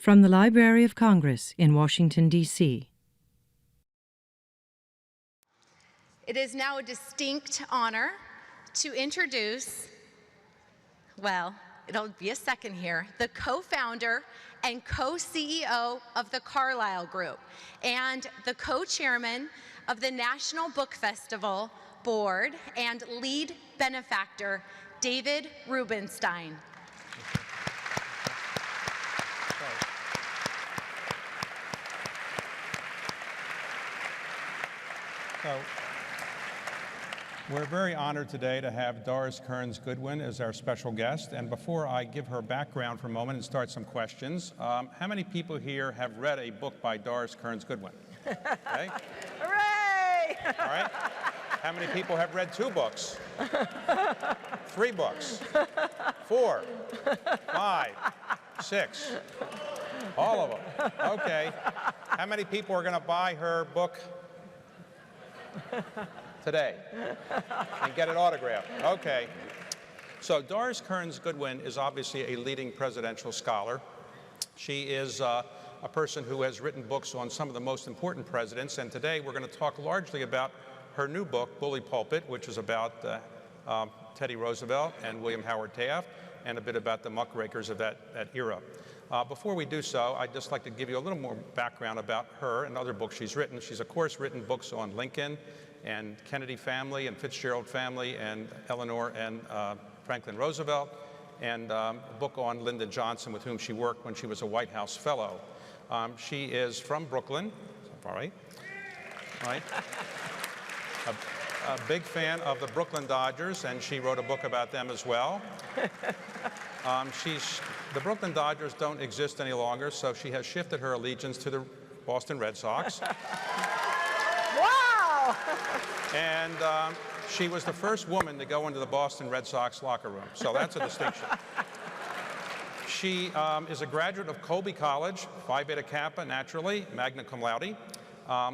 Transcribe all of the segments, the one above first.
From the Library of Congress in Washington, D.C. It is now a distinct honor to introduce, well, it'll be a second here, the co-founder and co-CEO of the Carlyle Group and the co-chairman of the National Book Festival Board and lead benefactor, David Rubenstein. So, we're very honored today to have Doris Kearns Goodwin as our special guest. And before I give her background for a moment and start some questions, how many people here have read a book by Doris Kearns Goodwin? Okay. Hooray! All right. How many people have read 2 books? 3 books? 4? 5? 6? All of them. Okay. How many people are going to buy her book today and get it autographed? Okay. So Doris Kearns Goodwin is obviously a leading presidential scholar. She is a person who has written books on some of the most important presidents, and today we're going to talk largely about her new book, Bully Pulpit, which is about Teddy Roosevelt and William Howard Taft, and a bit about the muckrakers of that era. Before we do so, I'd just like to give you a little more background about her and other books she's written. She's, of course, written books on Lincoln and Kennedy family and Fitzgerald family and Eleanor and Franklin Roosevelt, and a book on Lyndon Johnson, with whom she worked when she was a White House fellow. She is from Brooklyn, all right? Right. A big fan of the Brooklyn Dodgers, and she wrote a book about them as well. The Brooklyn Dodgers don't exist any longer, so she has shifted her allegiance to the Boston Red Sox. Wow! And she was the first woman to go into the Boston Red Sox locker room, so that's a distinction. She is a graduate of Colby College, Phi Beta Kappa, naturally, magna cum laude.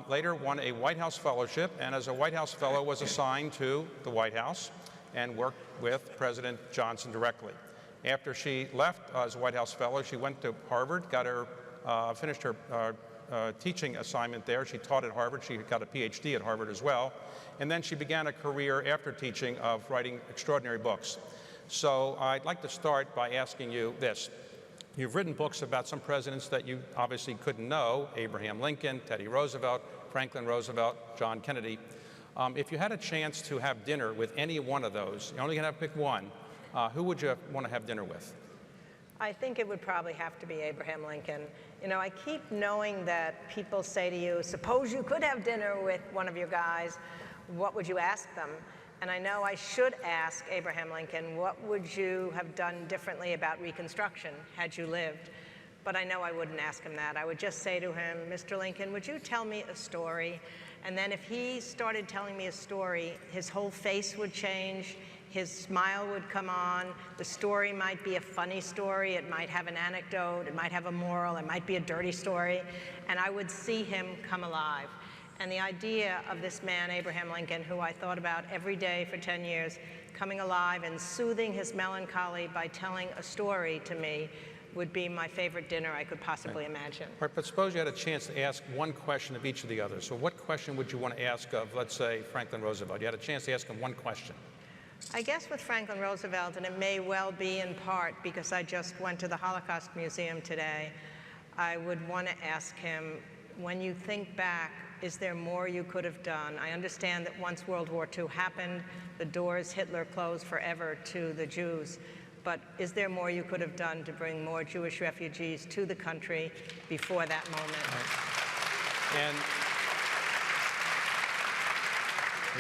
Later won a White House fellowship, and as a White House fellow was assigned to the White House and worked with President Johnson directly. After she left as a White House fellow, she went to Harvard, finished her teaching assignment there. She taught at Harvard. She got a PhD at Harvard as well. And then she began a career after teaching of writing extraordinary books. So I'd like to start by asking you this. You've written books about some presidents that you obviously couldn't know: Abraham Lincoln, Teddy Roosevelt, Franklin Roosevelt, John Kennedy. If you had a chance to have dinner with any one of those, you're only going to have to pick one, who would you want to have dinner with? I think it would probably have to be Abraham Lincoln. You know, I keep knowing that people say to you, suppose you could have dinner with one of your guys, what would you ask them? And I know I should ask Abraham Lincoln, what would you have done differently about Reconstruction had you lived? But I know I wouldn't ask him that. I would just say to him, Mr. Lincoln, would you tell me a story? And then if he started telling me a story, his whole face would change, his smile would come on, the story might be a funny story, it might have an anecdote, it might have a moral, it might be a dirty story, and I would see him come alive. And the idea of this man, Abraham Lincoln, who I thought about every day for 10 years, coming alive and soothing his melancholy by telling a story to me, would be my favorite dinner I could possibly imagine. All right, but suppose you had a chance to ask one question of each of the others. So what question would you want to ask of, let's say, Franklin Roosevelt? You had a chance to ask him one question. I guess with Franklin Roosevelt, and it may well be in part because I just went to the Holocaust Museum today, I would want to ask him, when you think back, is there more you could have done? I understand that once World War II happened, the doors Hitler closed forever to the Jews. But is there more you could have done to bring more Jewish refugees to the country before that moment? Right. And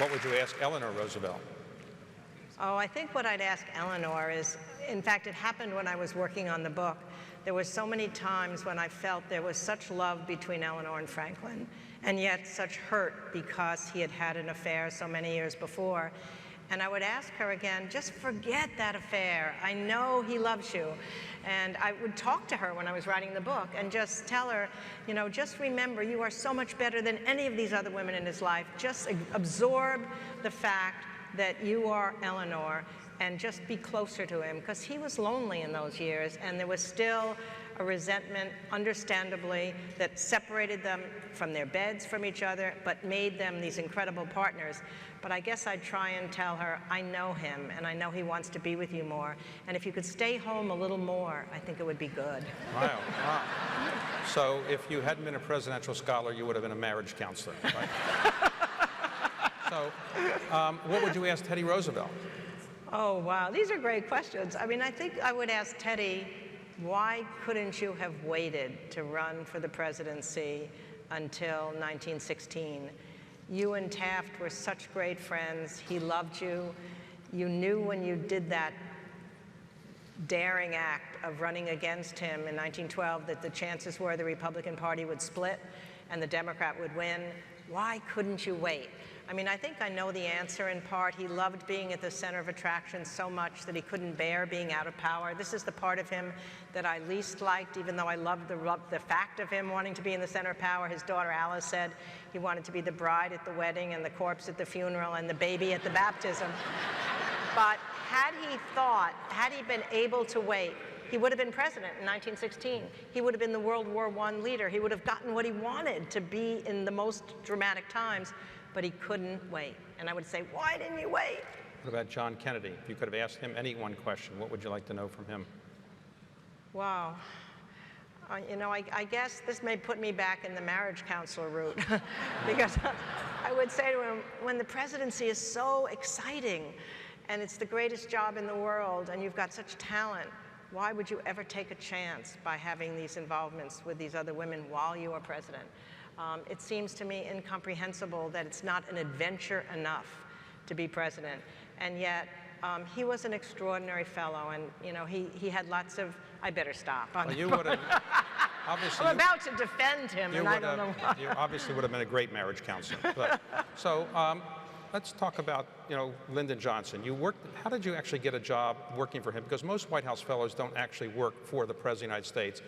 what would you ask Eleanor Roosevelt? Oh, I think what I'd ask Eleanor is, in fact, it happened when I was working on the book. There were so many times when I felt there was such love between Eleanor and Franklin, and yet such hurt because he had had an affair so many years before. And I would ask her again, just forget that affair. I know he loves you. And I would talk to her when I was writing the book and just tell her, you know, just remember, you are so much better than any of these other women in his life. Just absorb the fact that you are Eleanor and just be closer to him, because he was lonely in those years, and there was still a resentment, understandably, that separated them from their beds from each other, but made them these incredible partners. But I guess I'd try and tell her, I know him, and I know he wants to be with you more. And if you could stay home a little more, I think it would be good. Wow. Wow. So if you hadn't been a presidential scholar, you would have been a marriage counselor, right? So what would you ask Teddy Roosevelt? Oh, wow. These are great questions. I mean, I think I would ask Teddy, why couldn't you have waited to run for the presidency until 1916? You and Taft were such great friends. He loved you. You knew when you did that daring act of running against him in 1912 that the chances were the Republican Party would split and the Democrat would win. Why couldn't you wait? I mean, I think I know the answer in part. He loved being at the center of attraction so much that he couldn't bear being out of power. This is the part of him that I least liked, even though I loved the fact of him wanting to be in the center of power. His daughter Alice said he wanted to be the bride at the wedding and the corpse at the funeral and the baby at the baptism. But had he been able to wait, he would have been president in 1916. He would have been the World War I leader. He would have gotten what he wanted to be in the most dramatic times, but he couldn't wait. And I would say, why didn't you wait? What about John Kennedy? If you could have asked him any one question, what would you like to know from him? Wow. You know, I guess this may put me back in the marriage counselor route because I would say to him, when the presidency is so exciting and it's the greatest job in the world and you've got such talent, why would you ever take a chance by having these involvements with these other women while you are president? It seems to me incomprehensible that it's not an adventure enough to be president. And yet, he was an extraordinary fellow, and you know, he had lots of, I better stop. Well, you would have, obviously. I'm about to defend him, and I don't know why. You obviously would have been a great marriage counselor. But, so let's talk about, you know, Lyndon Johnson. How did you actually get a job working for him? Because most White House fellows don't actually work for the President of the United States.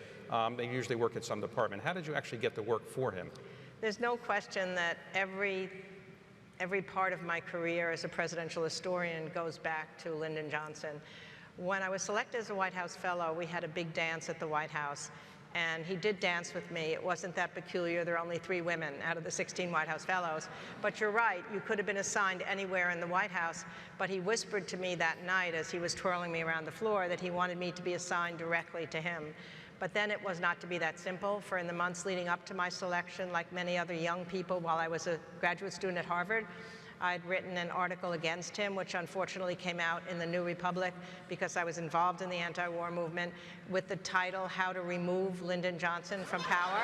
They usually work at some department. How did you actually get to work for him? There's no question that every part of my career as a presidential historian goes back to Lyndon Johnson. When I was selected as a White House fellow, we had a big dance at the White House. And he did dance with me. It wasn't that peculiar. There are only 3 women out of the 16 White House fellows. But you're right, you could have been assigned anywhere in the White House. But he whispered to me that night as he was twirling me around the floor that he wanted me to be assigned directly to him. But then it was not to be that simple, for in the months leading up to my selection, like many other young people while I was a graduate student at Harvard, I'd written an article against him, which unfortunately came out in the New Republic because I was involved in the anti-war movement, with the title, How to Remove Lyndon Johnson from Power.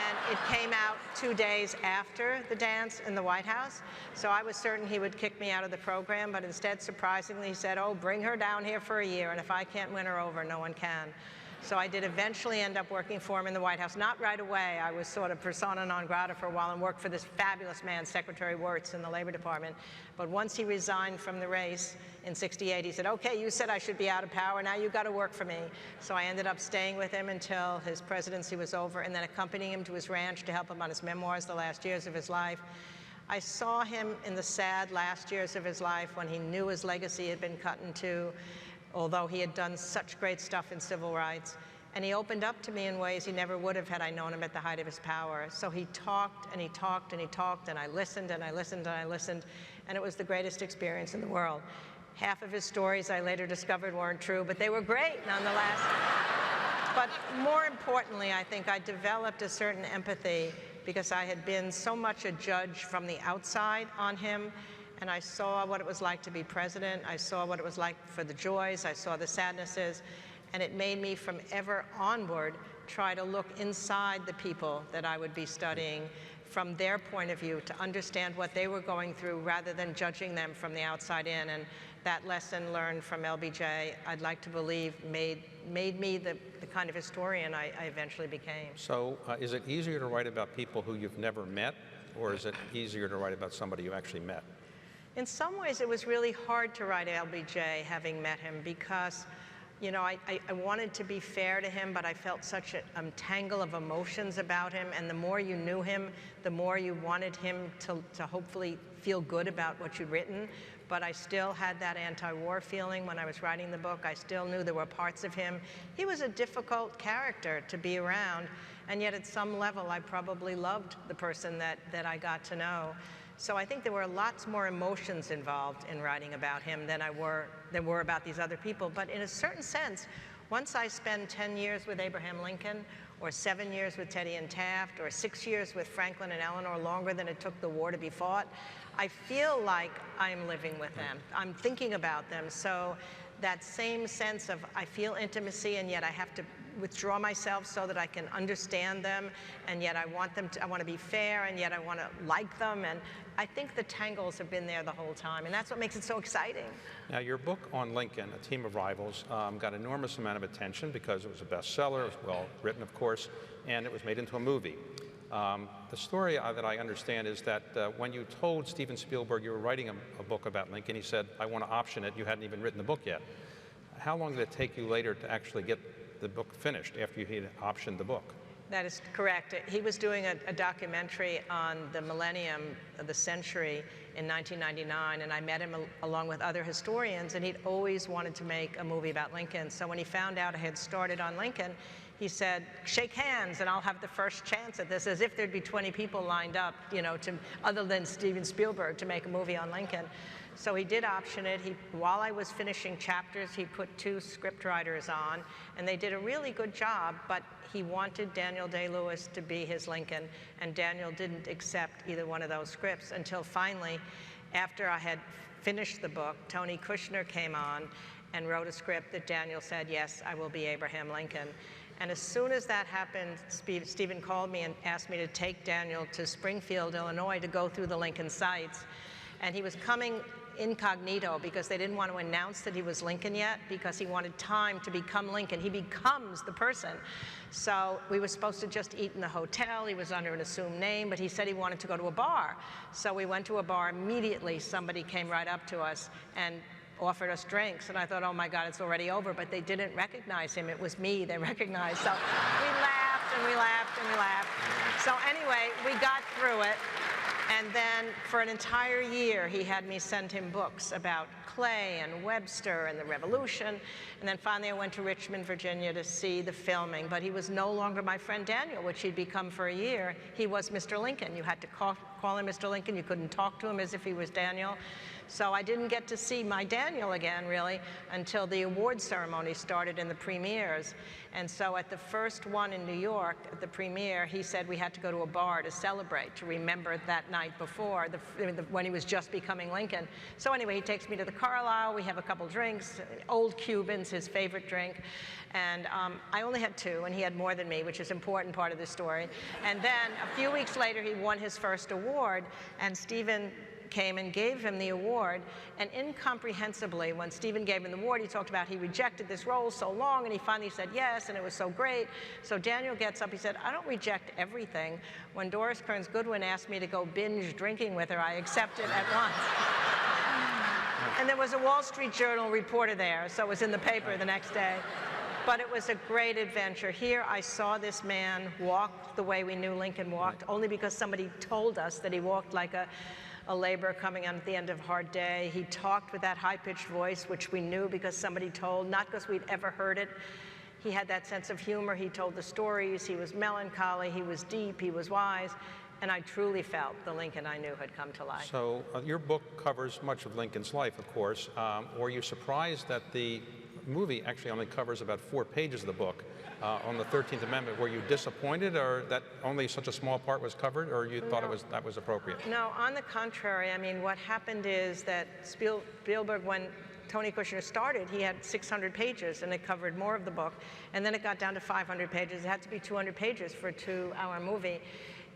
And it came out 2 days after the dance in the White House. So I was certain he would kick me out of the program, but instead, surprisingly, he said, oh, bring her down here for a year, and if I can't win her over, no one can. So I did eventually end up working for him in the White House. Not right away. I was sort of persona non grata for a while and worked for this fabulous man, Secretary Wirtz, in the Labor Department. But once he resigned from the race in '68, he said, okay, you said I should be out of power. Now you've got to work for me. So I ended up staying with him until his presidency was over and then accompanying him to his ranch to help him on his memoirs, the last years of his life. I saw him in the sad last years of his life when he knew his legacy had been cut in two, although he had done such great stuff in civil rights. And he opened up to me in ways he never would have had I known him at the height of his power. So he talked and he talked and he talked, and I listened and I listened and I listened, and it was the greatest experience in the world. Half of his stories I later discovered weren't true, but they were great nonetheless. But more importantly, I think I developed a certain empathy because I had been so much a judge from the outside on him. And I saw what it was like to be president. I saw what it was like for the joys. I saw the sadnesses. And it made me, from ever onward, try to look inside the people that I would be studying from their point of view, to understand what they were going through rather than judging them from the outside in. And that lesson learned from LBJ, I'd like to believe, made me the kind of historian I eventually became. So is it easier to write about people who you've never met, or is it easier to write about somebody you actually met? In some ways, it was really hard to write LBJ, having met him, because, you know, I wanted to be fair to him, but I felt such a tangle of emotions about him, and the more you knew him, the more you wanted him to hopefully feel good about what you'd written. but I still had that anti-war feeling when I was writing the book. I still knew there were parts of him. He was a difficult character to be around, and yet at some level I probably loved the person that I got to know. So I think there were lots more emotions involved in writing about him than there were about these other people. But in a certain sense, once I spend 10 years with Abraham Lincoln, or 7 years with Teddy and Taft, or 6 years with Franklin and Eleanor, longer than it took the war to be fought, I feel like I'm living with them. I'm thinking about them. So that same sense of I feel intimacy, and yet I have to withdraw myself so that I can understand them, and yet I want to be fair, and yet I want to like them, and I think the tangles have been there the whole time, and that's what makes it so exciting. Now, your book on Lincoln, A Team of Rivals, got an enormous amount of attention because it was a bestseller, it was well written, of course, and it was made into a movie. The story that I understand is that when you told Steven Spielberg you were writing a book about Lincoln, he said, I want to option it. You hadn't even written the book yet. How long did it take you later to actually get the book finished after you had optioned the book? That is correct. He was doing a documentary on the millennium of the century in 1999, and I met him along with other historians, and he'd always wanted to make a movie about Lincoln. So when he found out I had started on Lincoln, he said, shake hands and I'll have the first chance at this, as if there'd be 20 people lined up, you know, other than Steven Spielberg, to make a movie on Lincoln. So he did option it. While I was finishing chapters, he put 2 scriptwriters on, and they did a really good job, but he wanted Daniel Day-Lewis to be his Lincoln, and Daniel didn't accept either one of those scripts until finally, after I had finished the book, Tony Kushner came on and wrote a script that Daniel said, yes, I will be Abraham Lincoln. And as soon as that happened, Steven called me and asked me to take Daniel to Springfield, Illinois, to go through the Lincoln sites. And he was coming incognito because they didn't want to announce that he was Lincoln yet, because he wanted time to become Lincoln. He becomes the person. So we were supposed to just eat in the hotel. He was under an assumed name, but he said he wanted to go to a bar. So we went to a bar. Immediately, somebody came right up to us and offered us drinks, and I thought, oh my God, it's already over, but they didn't recognize him. It was me they recognized. So we laughed and we laughed and we laughed. So anyway, we got through it, and then for an entire year, he had me send him books about Clay and Webster and the Revolution, and then finally I went to Richmond, Virginia to see the filming, but he was no longer my friend Daniel, which he'd become for a year. He was Mr. Lincoln. You had to call him Mr. Lincoln. You couldn't talk to him as if he was Daniel. So I didn't get to see my Daniel again, really, until the award ceremony started in the premieres. And so at the first one in New York, at the premiere, he said we had to go to a bar to celebrate, to remember that night before, when he was just becoming Lincoln. So anyway, he takes me to the Carlisle. We have a couple drinks, Old Cubans, his favorite drink. And I only had 2, and he had more than me, which is an important part of the story. And then a few weeks later, he won his first award, and Steven came and gave him the award, and incomprehensibly, when Steven gave him the award, he talked about he rejected this role so long, and he finally said yes, and it was so great. So Daniel gets up, he said, I don't reject everything. When Doris Kearns Goodwin asked me to go binge drinking with her, I accepted at once. And there was a Wall Street Journal reporter there, so it was in the paper the next day. But it was a great adventure. Here I saw this man walk the way we knew Lincoln walked, only because somebody told us that he walked like a laborer coming on at the end of a hard day. He talked with that high-pitched voice, which we knew because somebody told, not because we'd ever heard it. He had that sense of humor. He told the stories. He was melancholy. He was deep. He was wise. And I truly felt the Lincoln I knew had come to life. So your book covers much of Lincoln's life, of course. Were you surprised that the movie actually only covers about 4 pages of the book on the 13th Amendment? Were you disappointed, or that only such a small part was covered, or you thought that was appropriate? No, on the contrary. I mean, what happened is that Spielberg, when Tony Kushner started, he had 600 pages, and it covered more of the book. And then it got down to 500 pages. It had to be 200 pages for a 2-hour movie.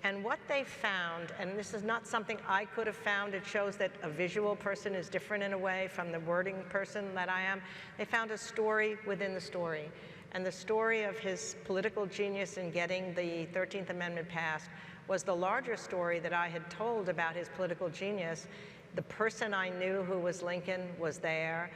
And what they found, and this is not something I could have found, it shows that a visual person is different in a way from the wording person that I am. They found a story within the story. And the story of his political genius in getting the 13th Amendment passed was the larger story that I had told about his political genius. The person I knew who was Lincoln was there.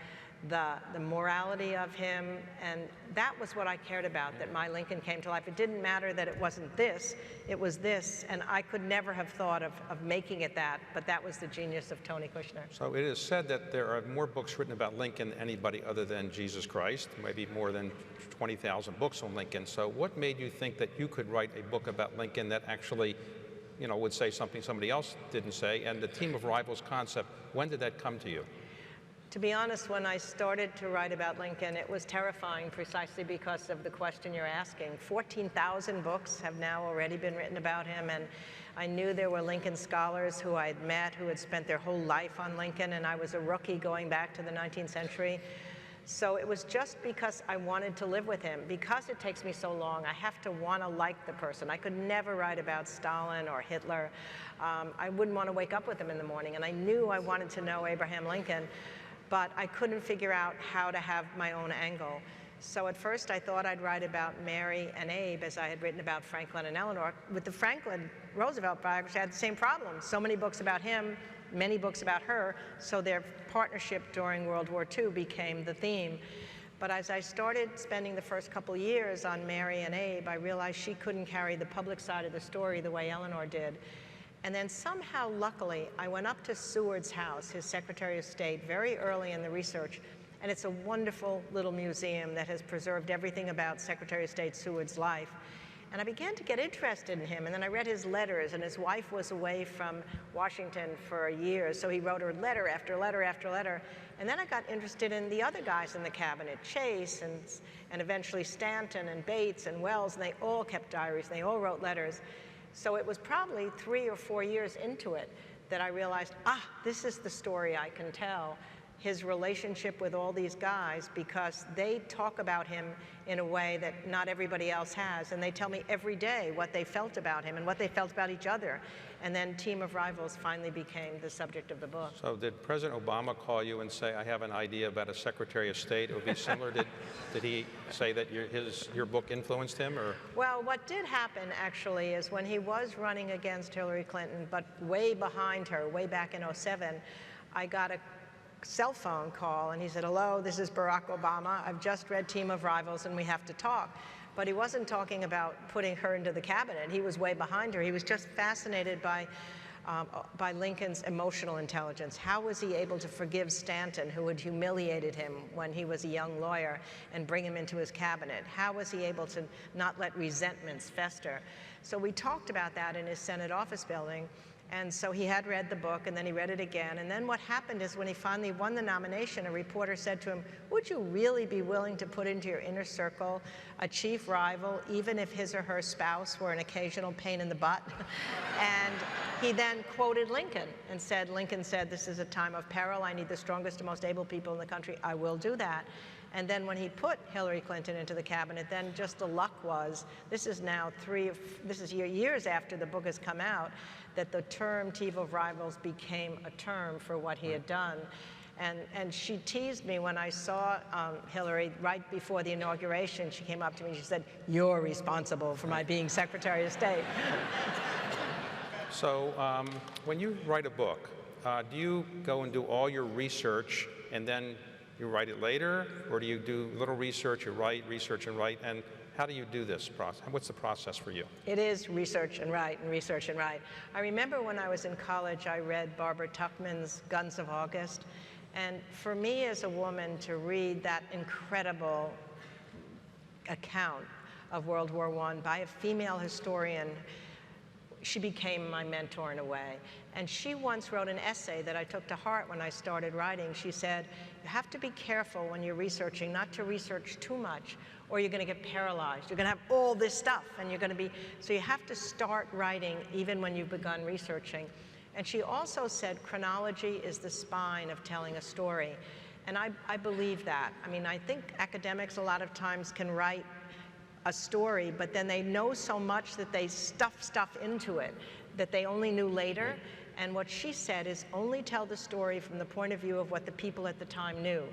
the morality of him, and that was what I cared about, that my Lincoln came to life. It didn't matter that it wasn't this, it was this, and I could never have thought of making it that, but that was the genius of Tony Kushner. So it is said that there are more books written about Lincoln than anybody other than Jesus Christ, maybe more than 20,000 books on Lincoln. So what made you think that you could write a book about Lincoln that actually, you know, would say something somebody else didn't say? And the team of rivals concept, when did that come to you? To be honest, when I started to write about Lincoln, it was terrifying precisely because of the question you're asking. 14,000 books have now already been written about him, and I knew there were Lincoln scholars who I'd met who had spent their whole life on Lincoln, and I was a rookie going back to the 19th century. So it was just because I wanted to live with him. Because it takes me so long, I have to want to like the person. I could never write about Stalin or Hitler. I wouldn't want to wake up with him in the morning, and I knew I wanted to know Abraham Lincoln, but I couldn't figure out how to have my own angle. So at first I thought I'd write about Mary and Abe as I had written about Franklin and Eleanor. With the Franklin Roosevelt biography, I had the same problem. So many books about him, many books about her, so their partnership during World War II became the theme. But as I started spending the first couple years on Mary and Abe, I realized she couldn't carry the public side of the story the way Eleanor did. And then somehow, luckily, I went up to Seward's house, his Secretary of State, very early in the research, and it's a wonderful little museum that has preserved everything about Secretary of State Seward's life. And I began to get interested in him, and then I read his letters, and his wife was away from Washington for a year, so he wrote her letter after letter after letter. And then I got interested in the other guys in the cabinet, Chase and eventually Stanton and Bates and Wells, and they all kept diaries, and they all wrote letters. So it was probably 3 or 4 years into it that I realized, this is the story I can tell. His relationship with all these guys, because they talk about him in a way that not everybody else has, and they tell me every day what they felt about him and what they felt about each other. And then Team of Rivals finally became the subject of the book. So did President Obama call you and say, I have an idea about a Secretary of State? It would be similar. Did he say that your book influenced him? Or? Well, what did happen, actually, is when he was running against Hillary Clinton, but way behind her, way back in '07, I got a cell phone call, and he said, hello, this is Barack Obama. I've just read Team of Rivals, and we have to talk. But he wasn't talking about putting her into the cabinet. He was way behind her. He was just fascinated by Lincoln's emotional intelligence. How was he able to forgive Stanton, who had humiliated him when he was a young lawyer, and bring him into his cabinet? How was he able to not let resentments fester? So we talked about that in his Senate office building. And so he had read the book, and then he read it again. And then what happened is when he finally won the nomination, a reporter said to him, would you really be willing to put into your inner circle a chief rival, even if his or her spouse were an occasional pain in the butt? And he then quoted Lincoln and said, Lincoln said, this is a time of peril. I need the strongest and most able people in the country. I will do that. And then when he put Hillary Clinton into the cabinet, then just the luck was, this is now years after the book has come out, that the term Team of Rivals became a term for what he had done. And she teased me when I saw Hillary right before the inauguration. She came up to me and she said, you're responsible for my being Secretary of State. So when you write a book, do you go and do all your research and then you write it later, or do you do little research, you write, research and write, and how do you do this process? What's the process for you? It is research and write and research and write. I remember when I was in college, I read Barbara Tuchman's Guns of August, and for me as a woman to read that incredible account of World War I by a female historian, she became my mentor in a way. And she once wrote an essay that I took to heart when I started writing. She said, you have to be careful when you're researching not to research too much, or you're going to get paralyzed. You're going to have all this stuff, and you're going to be, so you have to start writing even when you've begun researching. And she also said chronology is the spine of telling a story. And I believe that. I mean, I think academics a lot of times can write a story, but then they know so much that they stuff stuff into it that they only knew later. And what she said is only tell the story from the point of view of what the people at the time knew.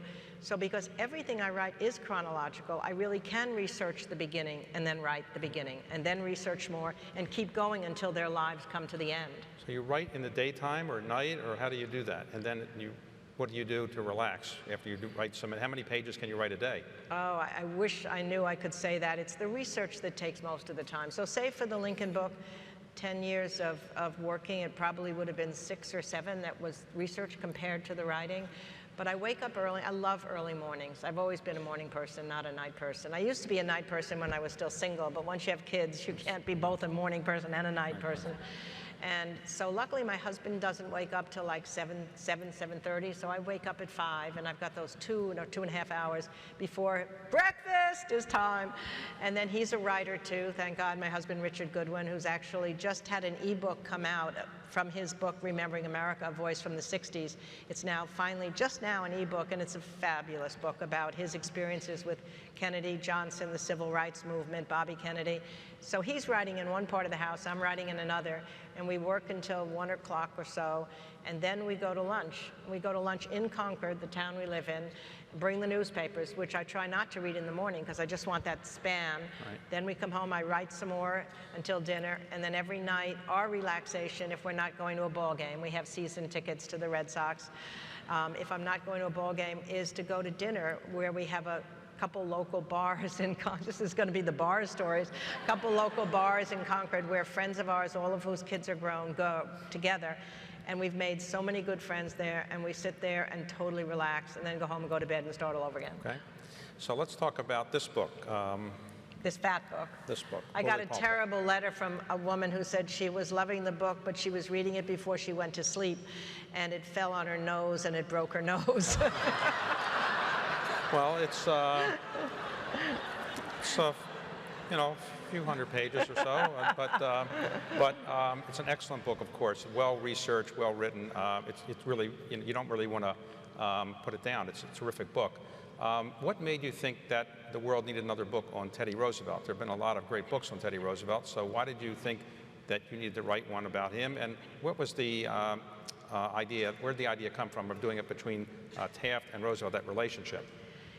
So because everything I write is chronological, I really can research the beginning and then write the beginning and then research more and keep going until their lives come to the end. So you write in the daytime or night, or how do you do that? And then you what do you do to relax after you write how many pages can you write a day? Oh, I wish I knew I could say that. It's the research that takes most of the time. So say for the Lincoln book, 10 years of working, it probably would have been 6 or 7 that was research compared to the writing. But I wake up early. I love early mornings. I've always been a morning person, not a night person. I used to be a night person when I was still single, but once you have kids, you can't be both a morning person and a night person. And so luckily my husband doesn't wake up till like 7:30, so I wake up at 5, and I've got those 2.5 hours before breakfast is time. And then he's a writer too, thank God, my husband Richard Goodwin, who's actually just had an ebook come out from his book, Remembering America, A Voice from the 60s. It's now finally, just now, an ebook, and it's a fabulous book about his experiences with Kennedy, Johnson, the Civil Rights Movement, Bobby Kennedy. So he's writing in one part of the house, I'm writing in another, and we work until 1 o'clock or so, and then we go to lunch. We go to lunch in Concord, the town we live in, bring the newspapers, which I try not to read in the morning because I just want that span. Right. Then we come home, I write some more until dinner, and then every night, our relaxation, if we're not going to a ball game, we have season tickets to the Red Sox. If I'm not going to a ball game, is to go to dinner where we have a couple local bars in Concord. This is going to be the bar stories. A couple local bars in Concord where friends of ours, all of whose kids are grown, go together. And we've made so many good friends there, and we sit there and totally relax, and then go home and go to bed and start all over again. Okay. So let's talk about this book. This fat book. This book. I got Bully a Pulpit. terrible letter from a woman who said she was loving the book, but she was reading it before she went to sleep, and it fell on her nose, and it broke her nose. Well, it's you know, a few hundred pages or so, but it's an excellent book, of course. Well researched, well written. It's really, you don't really want to put it down. It's a terrific book. What made you think that the world needed another book on Teddy Roosevelt? There have been a lot of great books on Teddy Roosevelt. So why did you think that you needed to write one about him? And what was the idea? Where did the idea come from of doing it between Taft and Roosevelt, that relationship?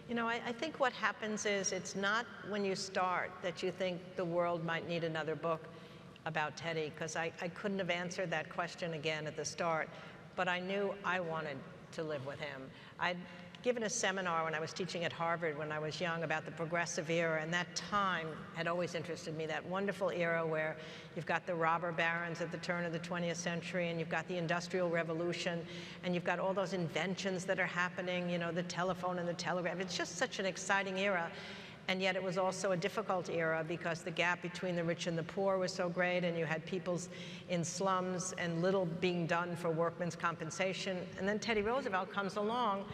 You know, I think what happens is it's not when you start that you think the world might need another book about Teddy, because I couldn't have answered that question again at the start, but I knew I wanted to live with him. I'd given a seminar when I was teaching at Harvard when I was young about the progressive era, and that time had always interested me, that wonderful era where you've got the robber barons at the turn of the 20th century, and you've got the Industrial Revolution, and you've got all those inventions that are happening, you know, the telephone and the telegraph. It's just such an exciting era. And yet it was also a difficult era because the gap between the rich and the poor was so great, and you had people in slums and little being done for workmen's compensation. And then Teddy Roosevelt comes along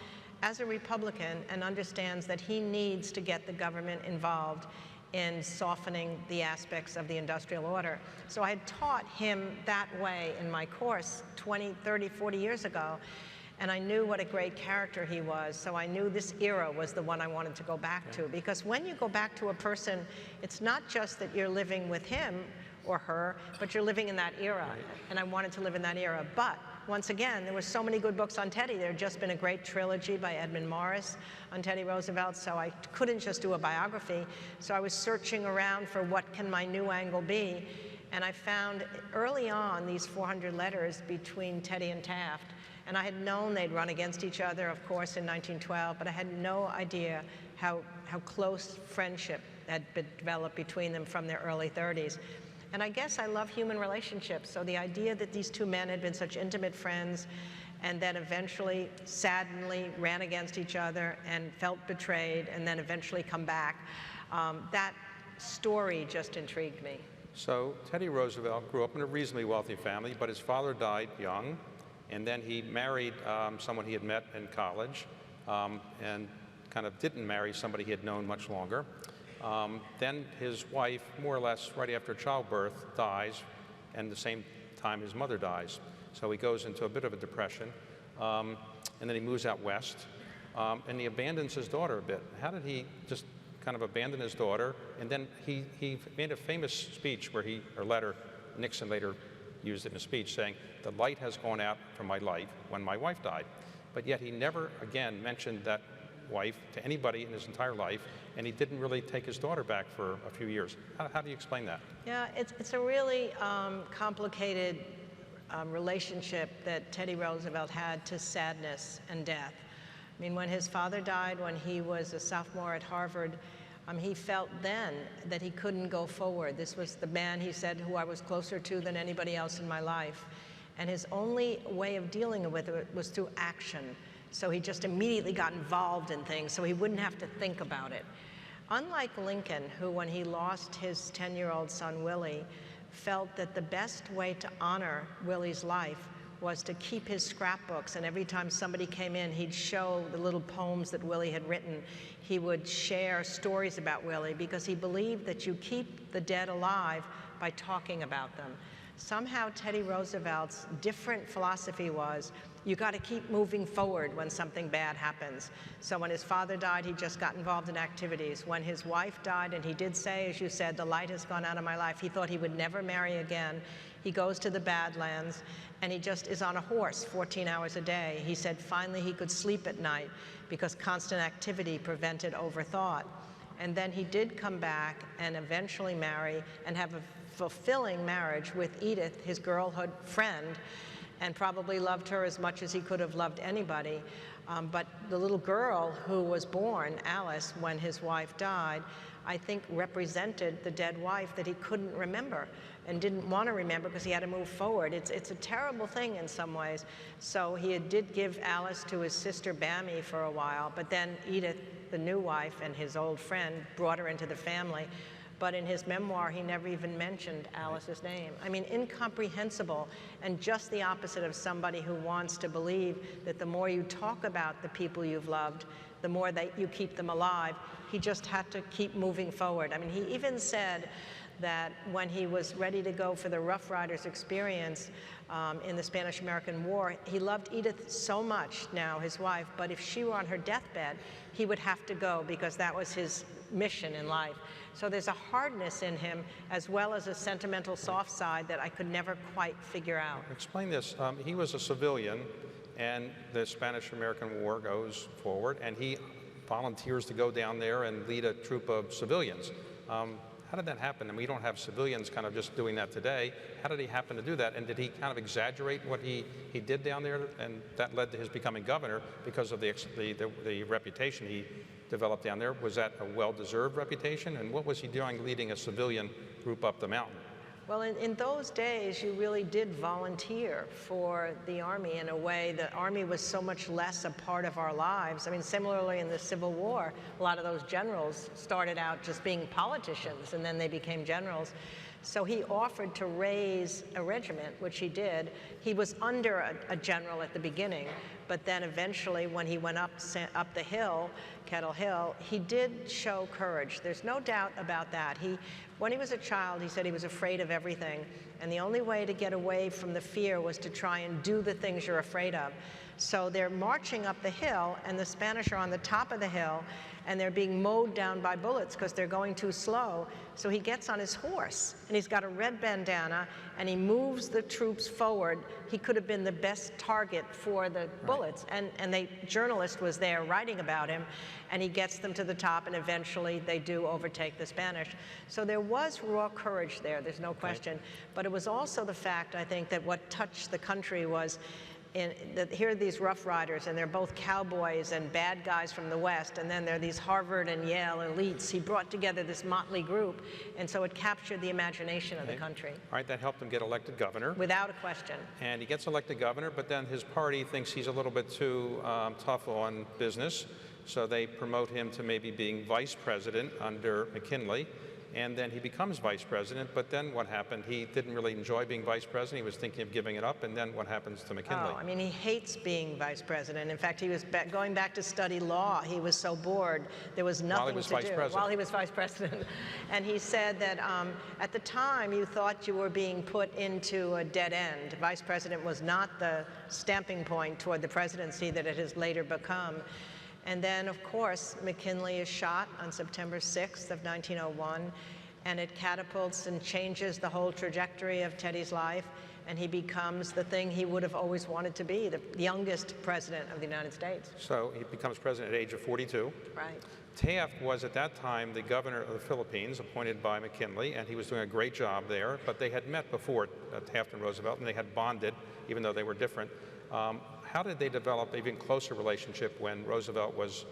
as a Republican and understands that he needs to get the government involved in softening the aspects of the industrial order. So I had taught him that way in my course 20, 30, 40 years ago, and I knew what a great character he was, so I knew this era was the one I wanted to go back to. Because when you go back to a person, it's not just that you're living with him or her, but you're living in that era, and I wanted to live in that era. But once again, there were so many good books on Teddy. There had just been a great trilogy by Edmund Morris on Teddy Roosevelt, so I couldn't just do a biography. So I was searching around for what can my new angle be, and I found early on these 400 letters between Teddy and Taft. And I had known they'd run against each other, of course, in 1912, but I had no idea how close friendship had been developed between them from their early 30s. And I guess I love human relationships, so the idea that these two men had been such intimate friends and then eventually sadly ran against each other and felt betrayed and then eventually come back, that story just intrigued me. So Teddy Roosevelt grew up in a reasonably wealthy family, but his father died young, and then he married someone he had met in college, and kind of didn't marry somebody he had known much longer. Then his wife, more or less right after childbirth, dies, and at the same time his mother dies. So he goes into a bit of a depression, and then he moves out west, and he abandons his daughter a bit. How did he just kind of abandon his daughter? And then he made a famous speech or letter, Nixon later used it in a speech, saying, "The light has gone out from my life when my wife died." But yet he never again mentioned that wife to anybody in his entire life, and he didn't really take his daughter back for a few years. How do you explain that? Yeah, it's a really complicated relationship that Teddy Roosevelt had to sadness and death. I mean, when his father died when he was a sophomore at Harvard, he felt then that he couldn't go forward. This was the man, he said, who I was closer to than anybody else in my life. And his only way of dealing with it was through action. So he just immediately got involved in things so he wouldn't have to think about it. Unlike Lincoln, who when he lost his 10-year-old son, Willie, felt that the best way to honor Willie's life was to keep his scrapbooks, and every time somebody came in, he'd show the little poems that Willie had written. He would share stories about Willie because he believed that you keep the dead alive by talking about them. Somehow Teddy Roosevelt's different philosophy was, you got to keep moving forward when something bad happens. So when his father died, he just got involved in activities. When his wife died, and he did say, as you said, the light has gone out of my life, he thought he would never marry again. He goes to the Badlands, and he just is on a horse 14 hours a day. He said finally he could sleep at night because constant activity prevented overthought. And then he did come back and eventually marry and have a fulfilling marriage with Edith, his girlhood friend, and probably loved her as much as he could have loved anybody. But the little girl who was born, Alice, when his wife died, I think represented the dead wife that he couldn't remember and didn't want to remember because he had to move forward. It's a terrible thing in some ways. So he did give Alice to his sister Bammy for a while, but then Edith, the new wife and his old friend, brought her into the family. But in his memoir, he never even mentioned Alice's name. I mean, incomprehensible, and just the opposite of somebody who wants to believe that the more you talk about the people you've loved, the more that you keep them alive. He just had to keep moving forward. I mean, he even said that when he was ready to go for the Rough Riders experience in the Spanish-American War, he loved Edith so much, now his wife, but if she were on her deathbed, he would have to go because that was his mission in life. So there's a hardness in him as well as a sentimental soft side that I could never quite figure out. Explain this. He was a civilian, and the Spanish-American War goes forward, and he volunteers to go down there and lead a troop of civilians. How did that happen? And we don't have civilians kind of just doing that today. How did he happen to do that? And did he kind of exaggerate what he did down there, and that led to his becoming governor because of the reputation he developed down there? Was that a well-deserved reputation? And what was he doing leading a civilian group up the mountain? Well, in those days, you really did volunteer for the Army in a way. The Army was so much less a part of our lives. I mean, similarly in the Civil War, a lot of those generals started out just being politicians, and then they became generals. So he offered to raise a regiment, which he did. He was under a general at the beginning, but then eventually when he went up the hill, Kettle Hill, he did show courage. There's no doubt about that. When he was a child, he said he was afraid of everything, and the only way to get away from the fear was to try and do the things you're afraid of. So they're marching up the hill, and the Spanish are on the top of the hill, and they're being mowed down by bullets because they're going too slow. So he gets on his horse, and he's got a red bandana, and he moves the troops forward. He could have been the best target for the bullets. And the journalist was there writing about him, and he gets them to the top, and eventually they do overtake the Spanish. So there was raw courage there, there's no question. But it was also the fact, I think, that what touched the country was here are these Rough Riders, and they're both cowboys and bad guys from the West, and then there are these Harvard and Yale elites. He brought together this motley group, and so it captured the imagination of the country. All right, that helped him get elected governor. Without a question. And he gets elected governor, but then his party thinks he's a little bit too tough on business, so they promote him to maybe being vice president under McKinley. And then he becomes vice president, but then what happened? He didn't really enjoy being vice president. He was thinking of giving it up, and then what happens to McKinley? Oh, I mean, he hates being vice president. In fact, he was going back to study law. He was so bored. There was nothing to do while he was vice president. And he said that at the time, you thought you were being put into a dead end. Vice president was not the stamping point toward the presidency that it has later become. And then, of course, McKinley is shot on September 6th of 1901, and it catapults and changes the whole trajectory of Teddy's life, and he becomes the thing he would have always wanted to be, the youngest president of the United States. So he becomes president at the age of 42. Right. Taft was at that time the governor of the Philippines, appointed by McKinley, and he was doing a great job there, but they had met before, Taft and Roosevelt, and they had bonded, even though they were different. How did they develop an even closer relationship when Roosevelt was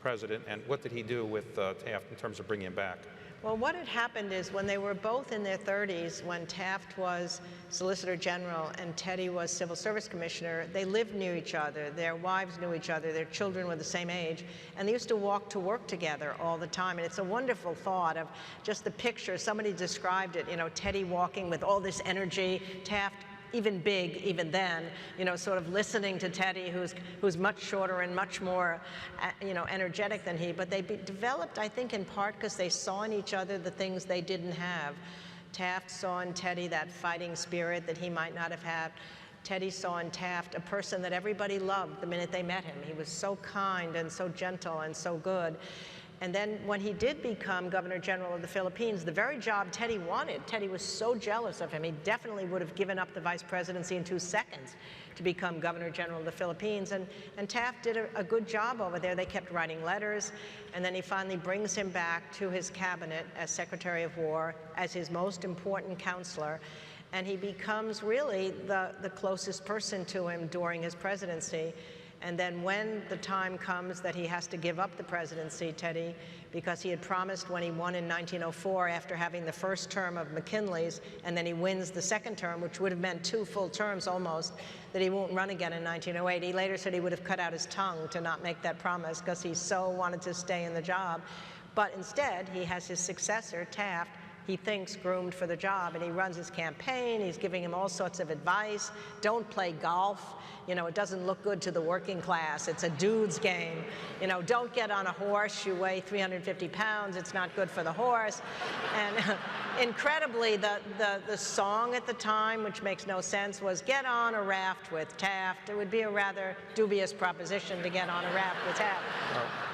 president, and what did he do with Taft in terms of bringing him back? Well, what had happened is when they were both in their 30s, when Taft was Solicitor General and Teddy was Civil Service Commissioner, they lived near each other. Their wives knew each other. Their children were the same age. And they used to walk to work together all the time. And it's a wonderful thought of just the picture. Somebody described it, you know, Teddy walking with all this energy, Taft even big, even then, you know, sort of listening to Teddy, who's much shorter and much more, you know, energetic than he. But they developed, I think, in part because they saw in each other the things they didn't have. Taft saw in Teddy that fighting spirit that he might not have had. Teddy saw in Taft a person that everybody loved the minute they met him. He was so kind and so gentle and so good. And then when he did become Governor General of the Philippines, the very job Teddy wanted, Teddy was so jealous of him, he definitely would have given up the vice presidency in 2 seconds to become Governor General of the Philippines. And Taft did a good job over there. They kept writing letters, and then he finally brings him back to his cabinet as Secretary of War, as his most important counselor. And he becomes really the closest person to him during his presidency. And then when the time comes that he has to give up the presidency, Teddy, because he had promised when he won in 1904 after having the first term of McKinley's, and then he wins the second term, which would have meant 2 full terms almost, that he won't run again in 1908. He later said he would have cut out his tongue to not make that promise because he so wanted to stay in the job. But instead, he has his successor, Taft, he thinks groomed for the job, and he runs his campaign. He's giving him all sorts of advice. Don't play golf. You know, it doesn't look good to the working class. It's a dude's game. You know, don't get on a horse. You weigh 350 pounds. It's not good for the horse. And incredibly, the song at the time, which makes no sense, was Get on a Raft with Taft. It would be a rather dubious proposition to get on a raft with Taft.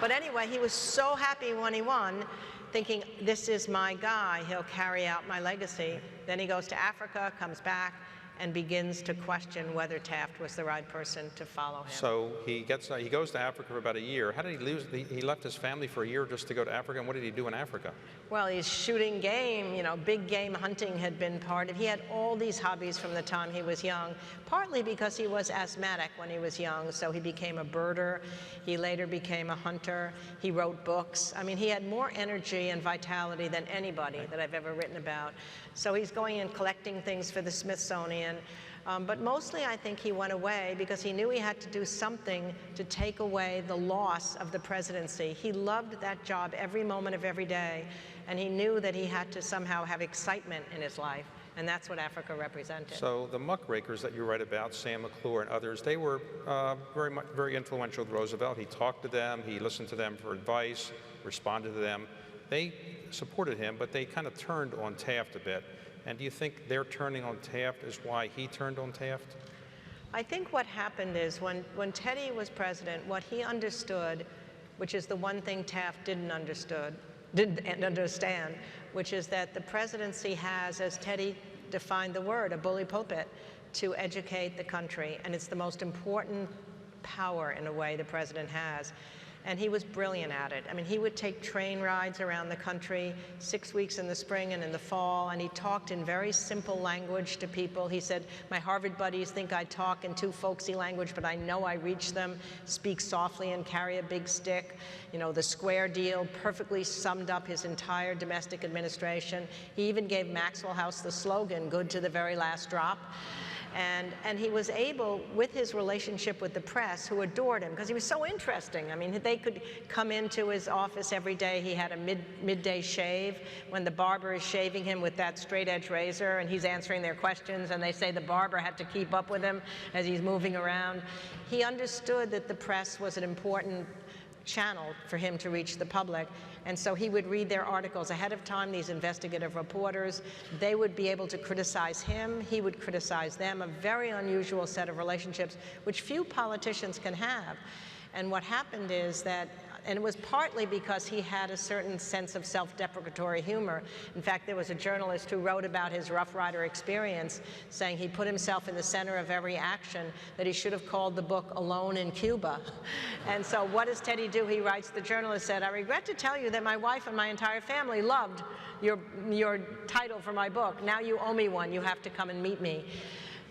But anyway, he was so happy when he won, thinking, this is my guy, he'll carry out my legacy. Then he goes to Africa, comes back, and begins to question whether Taft was the right person to follow him. So he goes to Africa for about a year. How did he lose? He left his family for a year just to go to Africa, and what did he do in Africa? Well, he's shooting game, you know, big game hunting had been part of, he had all these hobbies from the time he was young, partly because he was asthmatic when he was young, so he became a birder. He later became a hunter. He wrote books. I mean, he had more energy and vitality than anybody that I've ever written about. So he's going and collecting things for the Smithsonian. But mostly I think he went away because he knew he had to do something to take away the loss of the presidency. He loved that job every moment of every day, and he knew that he had to somehow have excitement in his life, and that's what Africa represented. So the muckrakers that you write about, Sam McClure and others, they were very influential with Roosevelt. He talked to them, he listened to them for advice, responded to them. They supported him, but they kind of turned on Taft a bit. And do you think their turning on Taft is why he turned on Taft? I think what happened is when Teddy was president, what he understood, which is the one thing Taft didn't understand, which is that the presidency has, as Teddy defined the word, a bully pulpit, to educate the country. And it's the most important power, in a way, the president has. And he was brilliant at it. I mean, he would take train rides around the country 6 weeks in the spring and in the fall, and he talked in very simple language to people. He said, my Harvard buddies think I talk in too folksy language, but I know I reach them, speak softly and carry a big stick. You know, the square deal perfectly summed up his entire domestic administration. He even gave Maxwell House the slogan, good to the very last drop. And he was able, with his relationship with the press, who adored him, because he was so interesting. I mean, they could come into his office every day. He had a midday shave when the barber is shaving him with that straight edge razor, and he's answering their questions, and they say the barber had to keep up with him as he's moving around. He understood that the press was an important channel for him to reach the public. And so he would read their articles ahead of time, these investigative reporters. They would be able to criticize him. He would criticize them, a very unusual set of relationships, which few politicians can have. And what happened is that And it was partly because he had a certain sense of self-deprecatory humor. In fact, there was a journalist who wrote about his Rough Rider experience, saying he put himself in the center of every action, that he should have called the book Alone in Cuba. And so what does Teddy do? He writes, the journalist said, "I regret to tell you that my wife and my entire family loved your title for my book. Now you owe me one. You have to come and meet me."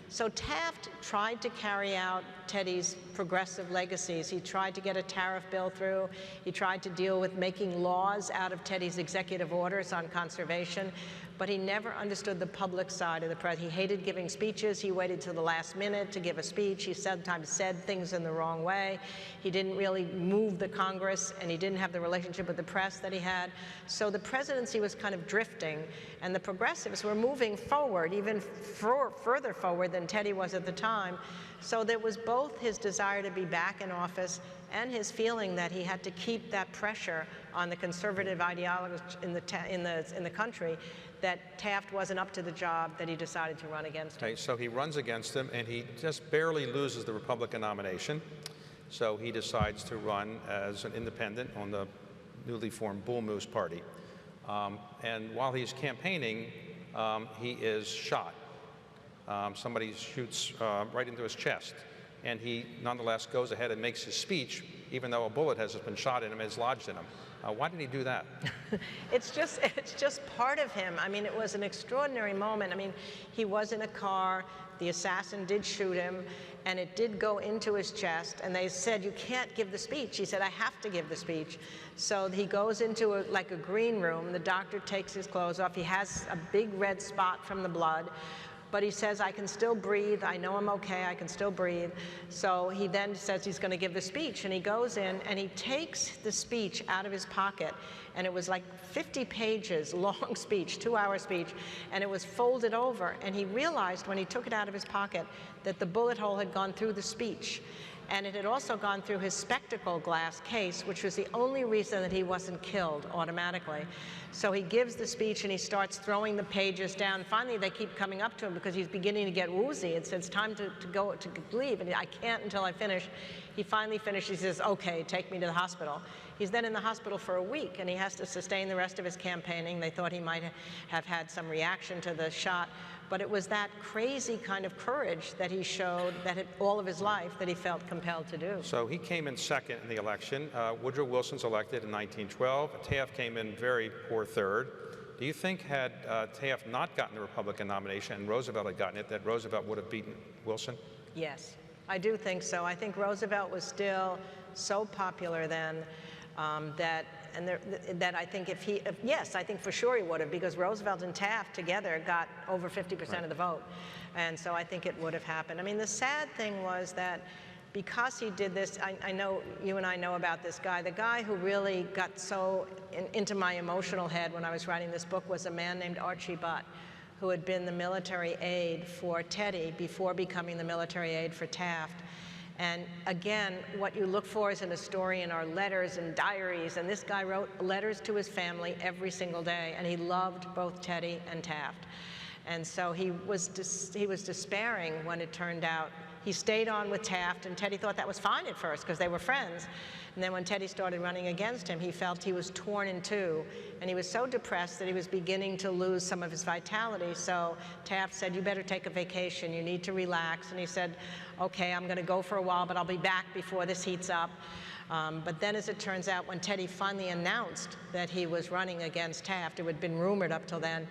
So Taft tried to carry out Teddy's progressive legacies. He tried to get a tariff bill through. He tried to deal with making laws out of Teddy's executive orders on conservation, but he never understood the public side of the press. He hated giving speeches. He waited till the last minute to give a speech. He sometimes said things in the wrong way. He didn't really move the Congress, and he didn't have the relationship with the press that he had. So the presidency was kind of drifting, and the progressives were moving forward, even further forward than Teddy was at the time. So there was both his desire to be back in office and his feeling that he had to keep that pressure on the conservative ideology in the country, that Taft wasn't up to the job, that he decided to run against him. Okay, so he runs against him, and he just barely loses the Republican nomination. So he decides to run as an independent on the newly formed Bull Moose Party. And while he's campaigning, he is shot. Somebody shoots right into his chest, and he nonetheless goes ahead and makes his speech, even though a bullet has been shot in him, has lodged in him. Why did he do that? It's just part of him. I mean, it was an extraordinary moment. I mean, he was in a car, the assassin did shoot him, and it did go into his chest, and they said, "You can't give the speech." He said, "I have to give the speech." So he goes into like a green room. The doctor takes his clothes off. He has a big red spot from the blood. But he says, "I can still breathe. I know I'm okay. I can still breathe." So he then says he's going to give the speech. And he goes in and he takes the speech out of his pocket. And it was like 50 pages long speech, 2-hour speech. And it was folded over. And he realized when he took it out of his pocket that the bullet hole had gone through the speech. And it had also gone through his spectacle glass case, which was the only reason that he wasn't killed automatically. So he gives the speech and he starts throwing the pages down. Finally, they keep coming up to him because he's beginning to get woozy. It says, "It's time to leave." And "I can't until I finish." He finally finishes. He says, "Okay, take me to the hospital." He's then in the hospital for a week, and he has to sustain the rest of his campaigning. They thought he might have had some reaction to the shot. But it was that crazy kind of courage that he showed all of his life that he felt compelled to do. So he came in second in the election. Woodrow Wilson's elected in 1912. Taft came in very poor third. Do you think had Taft not gotten the Republican nomination and Roosevelt had gotten it, that Roosevelt would have beaten Wilson? Yes, I do think so. I think Roosevelt was still so popular then that I think yes, I think for sure he would have, because Roosevelt and Taft together got over 50% of the vote. And so I think it would have happened. I mean, the sad thing was that because he did this, I know you and I know about this guy. The guy who really got so into my emotional head when I was writing this book was a man named Archie Butt, who had been the military aide for Teddy before becoming the military aide for Taft. And again, what you look for as an historian are letters and diaries, and this guy wrote letters to his family every single day, and he loved both Teddy and Taft. And so he was despairing when it turned out. He stayed on with Taft, and Teddy thought that was fine at first because they were friends. And then when Teddy started running against him, he felt he was torn in two, and he was so depressed that he was beginning to lose some of his vitality. So Taft said, "You better take a vacation. You need to relax." And he said, "Okay, I'm going to go for a while, but I'll be back before this heats up." But then, as it turns out, when Teddy finally announced that he was running against Taft, it had been rumored up till then,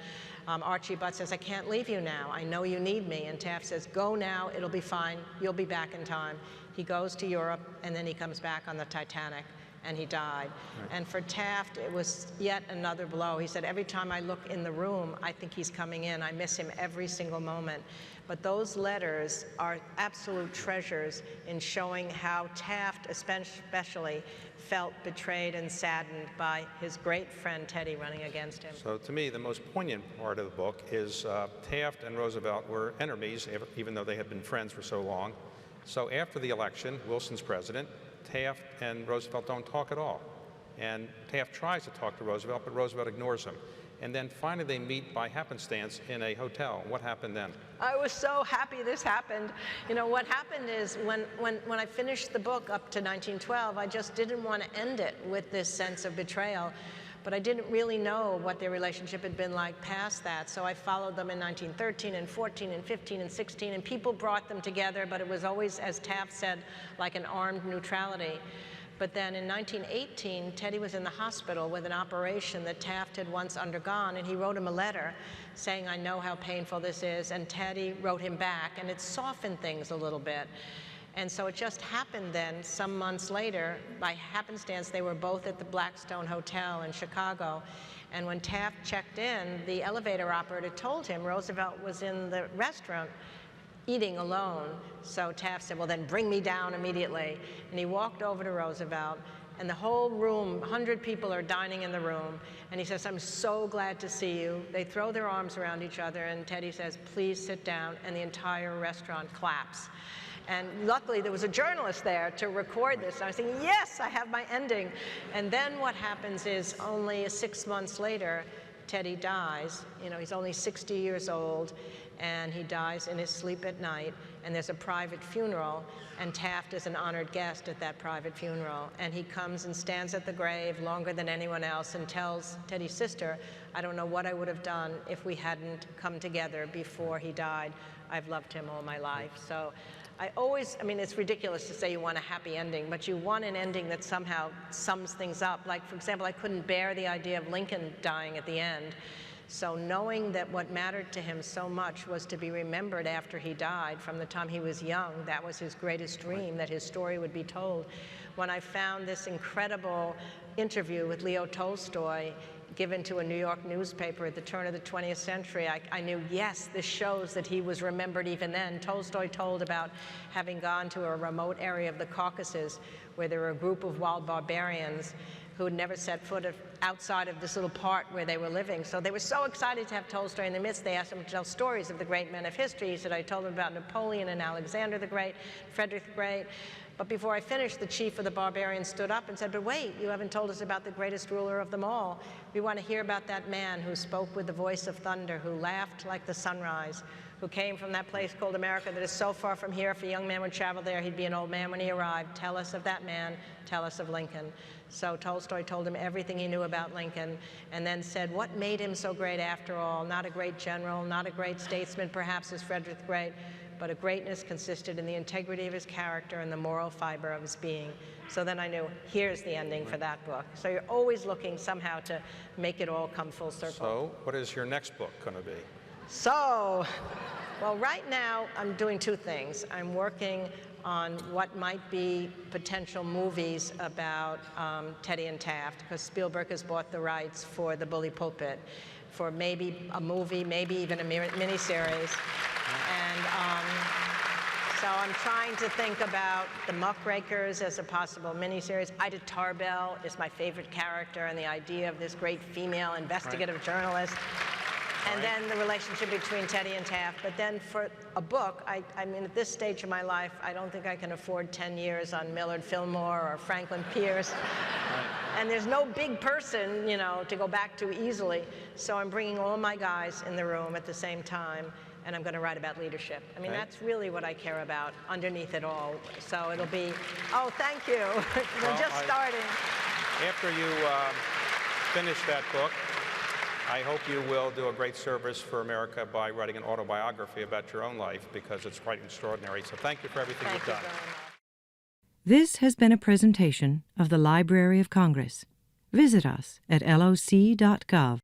Archie Butt says, "I can't leave you now. I know you need me." And Taft says, "Go now. It'll be fine. You'll be back in time." He goes to Europe, and then he comes back on the Titanic, and he died. Right. And for Taft, it was yet another blow. He said, "Every time I look in the room, I think he's coming in. I miss him every single moment." But those letters are absolute treasures in showing how Taft especially felt betrayed and saddened by his great friend Teddy running against him. So to me, the most poignant part of the book is Taft and Roosevelt were enemies, even though they had been friends for so long. So after the election, Wilson's president, Taft and Roosevelt don't talk at all. And Taft tries to talk to Roosevelt, but Roosevelt ignores him. and then finally they meet by happenstance in a hotel. What happened then? I was so happy this happened. You know, what happened is when I finished the book up to 1912, I just didn't want to end it with this sense of betrayal. But I didn't really know what their relationship had been like past that. So I followed them in 1913 and 14 and 15 and 16, and people brought them together, but it was always, as Taft said, like an armed neutrality. But then in 1918, Teddy was in the hospital with an operation that Taft had once undergone, and he wrote him a letter saying, I know how painful this is, and Teddy wrote him back, and it softened things a little bit. And so it just happened then, some months later, by happenstance, they were both at the Blackstone Hotel in Chicago. And when Taft checked in, the elevator operator told him Roosevelt was in the restaurant eating alone. So Taft said, well, then bring me down immediately. And he walked over to Roosevelt, and the whole room, 100 people are dining in the room. And he says, I'm so glad to see you. They throw their arms around each other, and Teddy says, please sit down, and the entire restaurant claps. And luckily, there was a journalist there to record this. And I was thinking, yes, I have my ending. And then what happens is only 6 months later, Teddy dies. You know, he's only 60 years old, and he dies in his sleep at night. And there's a private funeral, and Taft is an honored guest at that private funeral. And he comes and stands at the grave longer than anyone else and tells Teddy's sister, I don't know what I would have done if we hadn't come together before he died. I've loved him all my life. So I mean, it's ridiculous to say you want a happy ending, but you want an ending that somehow sums things up. Like, for example, I couldn't bear the idea of Lincoln dying at the end. So knowing that what mattered to him so much was to be remembered after he died, from the time he was young, that was his greatest dream, that his story would be told. When I found this incredible interview with Leo Tolstoy given to a New York newspaper at the turn of the 20th century, I knew, yes, this shows that he was remembered even then. Tolstoy told about having gone to a remote area of the Caucasus where there were a group of wild barbarians who had never set foot outside of this little part where they were living. So they were so excited to have Tolstoy in the midst, they asked him to tell stories of the great men of history. He said, I told them about Napoleon and Alexander the Great, Frederick the Great. But before I finished, the chief of the barbarians stood up and said, but wait, you haven't told us about the greatest ruler of them all. We want to hear about that man who spoke with the voice of thunder, who laughed like the sunrise, who came from that place called America that is so far from here. If a young man would travel there, he'd be an old man when he arrived. Tell us of that man. Tell us of Lincoln. So Tolstoy told him everything he knew about Lincoln, and then said, what made him so great after all? Not a great general, not a great statesman, perhaps as Frederick the Great, but a greatness consisted in the integrity of his character and the moral fiber of his being. So then I knew, here's the ending for that book. So you're always looking somehow to make it all come full circle. So what is your next book going to be? So, well, right now I'm doing two things. I'm working on what might be potential movies about Teddy and Taft, because Spielberg has bought the rights for the Bully Pulpit, for maybe a movie, maybe even a miniseries. And so I'm trying to think about the Muckrakers as a possible miniseries. Ida Tarbell is my favorite character, and the idea of this great female investigative journalist. And then the relationship between Teddy and Taft. But then for a book, I mean, at this stage of my life, I don't think I can afford 10 years on Millard Fillmore or Franklin Pierce. And there's no big person, you know, to go back to easily. So I'm bringing all my guys in the room at the same time, and I'm going to write about leadership. I mean, that's really what I care about underneath it all. So it'll be, oh, thank you. We're just starting. After you finish that book, I hope you will do a great service for America by writing an autobiography about your own life, because it's quite extraordinary. So thank you for everything you've done. This has been a presentation of the Library of Congress. Visit us at loc.gov.